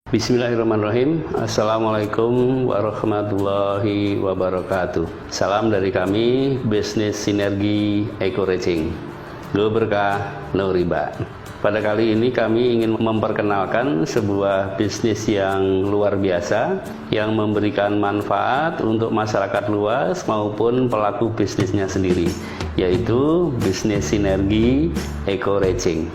Bismillahirrahmanirrahim. Assalamualaikum warahmatullahi wabarakatuh. Salam dari kami, Bisnis Sinergi Eco-Racing. Go berkah, no riba. Pada kali ini kami ingin memperkenalkan sebuah bisnis yang luar biasa yang memberikan manfaat untuk masyarakat luas maupun pelaku bisnisnya sendiri, yaitu bisnis sinergi eco-racing.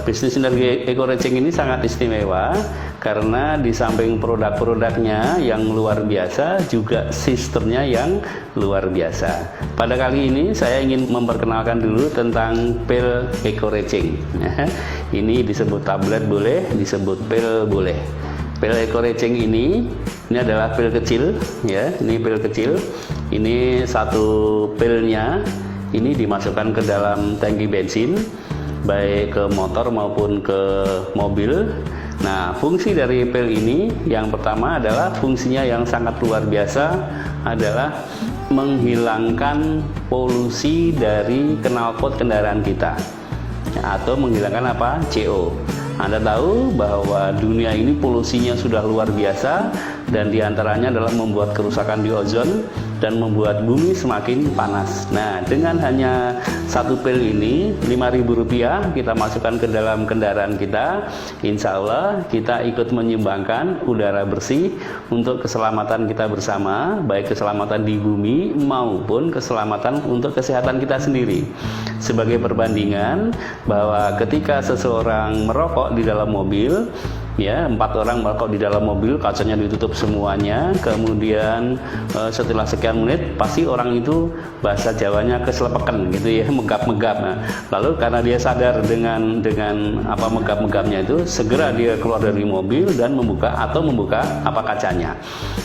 Bisnis sinergi eco-racing ini sangat istimewa karena di samping produk-produknya yang luar biasa, juga sistemnya yang luar biasa. Pada kali ini saya ingin memperkenalkan dulu tentang pil eco-racing. Ini disebut tablet boleh, disebut pil boleh. Pil eco-racing ini adalah pil kecil, ya. Ini pil kecil. Ini satu pilnya ini dimasukkan ke dalam tangki bensin, baik ke motor maupun ke mobil. Nah, fungsi dari pil ini yang pertama adalah fungsinya yang sangat luar biasa adalah menghilangkan polusi dari knalpot kendaraan kita, atau menghilangkan apa? CO. Anda tahu bahwa dunia ini polusinya sudah luar biasa, dan diantaranya adalah membuat kerusakan di ozon dan membuat bumi semakin panas. Nah, dengan hanya satu pil ini, Rp5.000 kita masukkan ke dalam kendaraan kita, insya Allah kita ikut menyumbangkan udara bersih untuk keselamatan kita bersama, baik keselamatan di bumi maupun keselamatan untuk kesehatan kita sendiri. Sebagai perbandingan bahwa ketika seseorang merokok di dalam mobil, ya, 4 orang merokok di dalam mobil, kacanya ditutup semuanya, kemudian setelah sekian menit pasti orang itu bahasa Jawanya keselepekan gitu ya, megap-megap. Nah, lalu karena dia sadar dengan apa megap-megapnya itu, segera dia keluar dari mobil dan membuka apa kacanya.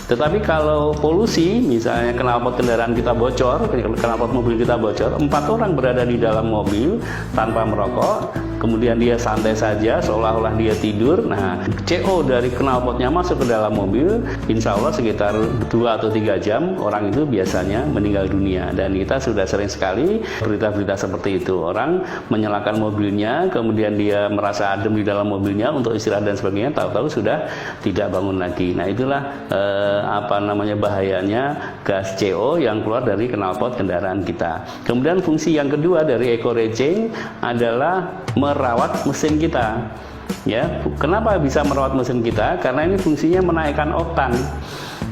Tetapi kalau polusi, misalnya knalpot kendaraan kita bocor, knalpot mobil kita bocor, 4 orang berada di dalam mobil tanpa merokok, kemudian dia santai saja seolah-olah dia tidur. Nah, CO dari knalpotnya masuk ke dalam mobil, insya Allah sekitar 2 atau 3 jam orang itu biasanya meninggal dunia. Dan kita sudah sering sekali berita-berita seperti itu, orang menyalakan mobilnya, kemudian dia merasa adem di dalam mobilnya untuk istirahat dan sebagainya, tahu-tahu sudah tidak bangun lagi. Nah, itulah bahayanya gas CO yang keluar dari knalpot kendaraan kita. Kemudian fungsi yang kedua dari eco-racing adalah merawat mesin kita. Ya, kenapa bisa merawat mesin kita? Karena ini fungsinya menaikkan oktan.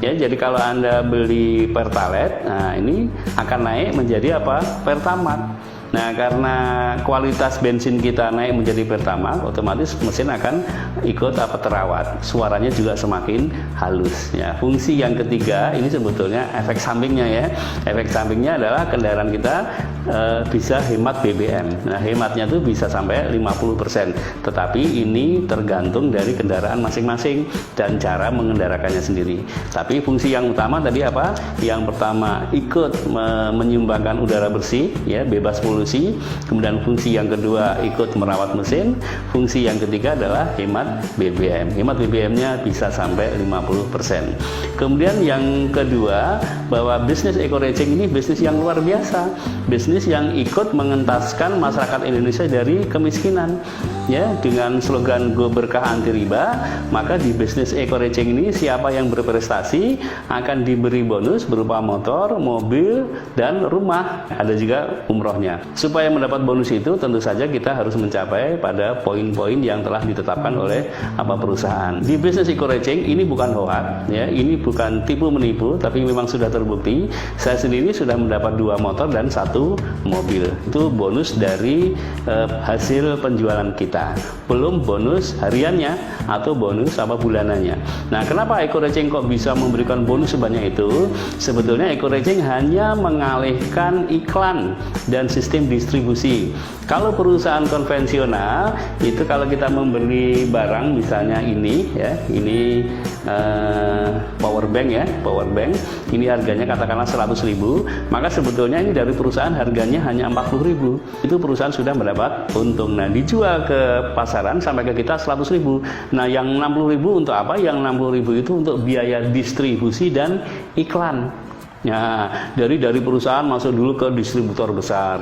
Ya, jadi kalau Anda beli Pertalite, nah ini akan naik menjadi apa? Pertamax. Nah, karena kualitas bensin kita naik menjadi Pertamax, otomatis mesin akan ikut terawat. Suaranya juga semakin halus. Ya, fungsi yang ketiga ini sebetulnya efek sampingnya ya. Efek sampingnya adalah kendaraan kita bisa hemat BBM. Nah, hematnya tuh bisa sampai 50%. Tetapi ini tergantung dari kendaraan masing-masing dan cara mengendarakannya sendiri. Tapi fungsi yang utama tadi apa? Yang pertama ikut menyumbangkan udara bersih, ya, bebas polusi. Kemudian fungsi yang kedua ikut merawat mesin. Fungsi yang ketiga adalah hemat BBM. Hemat BBM-nya bisa sampai 50%. Kemudian yang kedua, bahwa bisnis eco-racing ini bisnis yang luar biasa. Bisnis yang ikut mengentaskan masyarakat Indonesia dari kemiskinan. Ya, dengan slogan Go Berkah Anti Riba, maka di bisnis eco-racing ini siapa yang berprestasi akan diberi bonus berupa motor, mobil, dan rumah. Ada juga umrohnya. Supaya mendapat bonus itu tentu saja kita harus mencapai pada poin-poin yang telah ditetapkan oleh perusahaan. Di bisnis eco-racing ini bukan hoax, ya, ini bukan tipu menipu, tapi memang sudah terbukti. Saya sendiri sudah mendapat 2 motor dan 1 mobil. Itu bonus dari hasil penjualan kita. Belum bonus hariannya atau bonus bulanannya. Nah, kenapa eco-racing kok bisa memberikan bonus sebanyak itu? Sebetulnya eco-racing hanya mengalihkan iklan dan sistem distribusi. Kalau perusahaan konvensional itu, kalau kita membeli barang misalnya ini, ya, ini power bank, ya, power bank, ini harganya katakanlah 100.000, maka sebetulnya ini dari perusahaan harganya hanya 40.000. Itu perusahaan sudah mendapat untung. Nah, dijual ke pasaran sampai ke kita 100.000. Nah, yang 60.000 untuk apa? Yang 60.000 itu untuk biaya distribusi dan iklan. Nah, dari perusahaan masuk dulu ke distributor besar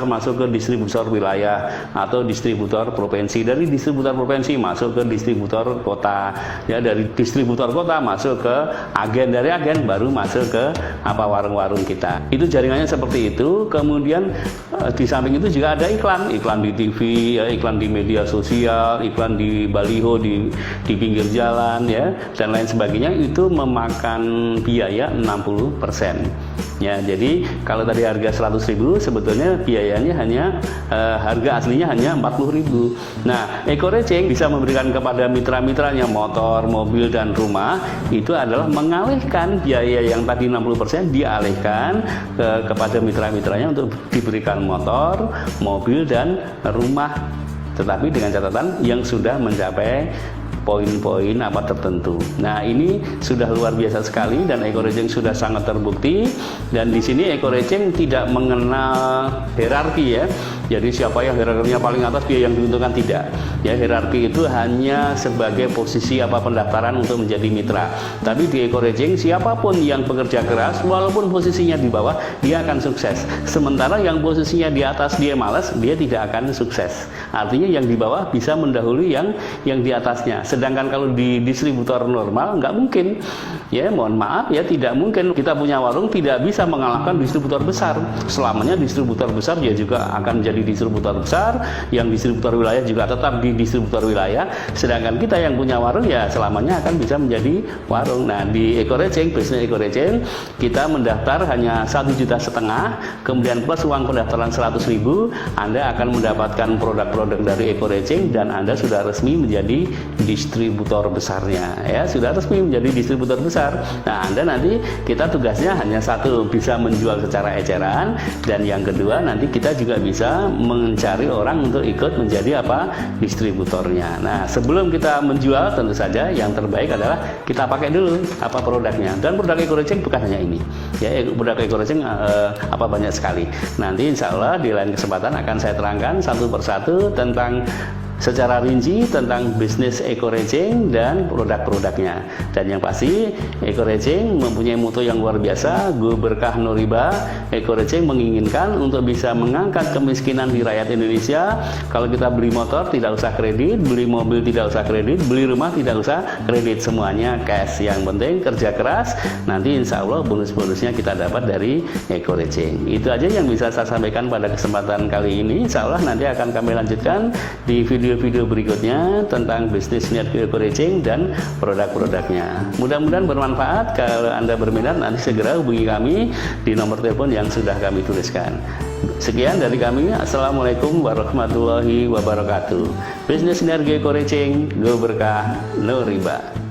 masuk ke distributor wilayah atau distributor provinsi, dari distributor provinsi masuk ke distributor kota, ya dari distributor kota masuk ke agen, dari agen baru masuk ke warung-warung kita. Itu jaringannya seperti itu. Kemudian di samping itu juga ada iklan di TV, ya, iklan di media sosial, iklan di baliho di pinggir jalan, ya, dan lain sebagainya. Itu memakan biaya 60%. Ya, jadi kalau tadi harga 100.000, sebetulnya biayanya hanya harga aslinya hanya 40.000. Nah, Eco-Racing bisa memberikan kepada mitra-mitranya motor, mobil, dan rumah itu adalah mengalihkan biaya yang tadi 60% dialihkan kepada mitra-mitranya untuk diberikan motor, mobil, dan rumah, tetapi dengan catatan yang sudah mencapai poin-poin tertentu. Nah, ini sudah luar biasa sekali dan Eco-Racing sudah sangat terbukti. Dan di sini Eco-Racing tidak mengenal hierarki, ya. Jadi siapa yang hierarkinya paling atas dia yang diuntungkan, tidak. Ya, hierarki itu hanya sebagai posisi pendaftaran untuk menjadi mitra. Tapi di Eco-Racing siapapun yang bekerja keras walaupun posisinya di bawah dia akan sukses. Sementara yang posisinya di atas dia malas, dia tidak akan sukses. Artinya yang di bawah bisa mendahului yang di atasnya. Sedangkan kalau di distributor normal nggak mungkin, ya, mohon maaf, ya, tidak mungkin. Kita punya warung tidak bisa mengalahkan distributor besar. Selamanya distributor besar dia juga akan menjadi distributor besar, yang distributor wilayah juga tetap di distributor wilayah. Sedangkan kita yang punya warung ya selamanya akan bisa menjadi warung. Nah, di Eco-Racing, bisnis Eco-Racing, kita mendaftar hanya 1,5 juta, kemudian plus uang pendaftaran 100.000, Anda akan mendapatkan produk-produk dari Eco-Racing dan Anda sudah resmi menjadi distributor besarnya, ya, sudah resmi menjadi distributor besar. Nah, Anda nanti kita tugasnya hanya satu, bisa menjual secara eceran, dan yang kedua nanti kita juga bisa mencari orang untuk ikut menjadi distributornya. Nah, sebelum kita menjual tentu saja yang terbaik adalah kita pakai dulu produknya. Dan produk Eco-Racing bukan hanya ini, ya, produk Eco-Racing banyak sekali. Nanti insya Allah di lain kesempatan akan saya terangkan satu persatu tentang secara rinci tentang bisnis Eco-Racing dan produk-produknya. Dan yang pasti Eco-Racing mempunyai mutu yang luar biasa, Go Berkah No Riba. Eco-Racing menginginkan untuk bisa mengangkat kemiskinan di rakyat Indonesia. Kalau kita beli motor tidak usah kredit, beli mobil tidak usah kredit, beli rumah tidak usah kredit, semuanya cash. Yang penting kerja keras, nanti insya Allah bonus-bonusnya kita dapat dari Eco-Racing. Itu aja yang bisa saya sampaikan pada kesempatan kali ini. Insya Allah nanti akan kami lanjutkan di video berikutnya tentang bisnis Eco-Racing dan produk-produknya. Mudah-mudahan bermanfaat. Kalau Anda berminat, nanti segera hubungi kami di nomor telepon yang sudah kami tuliskan. Sekian dari kami. Assalamualaikum warahmatullahi wabarakatuh. Bisnis Sinergi Eco-Racing, Go Berkah No Riba.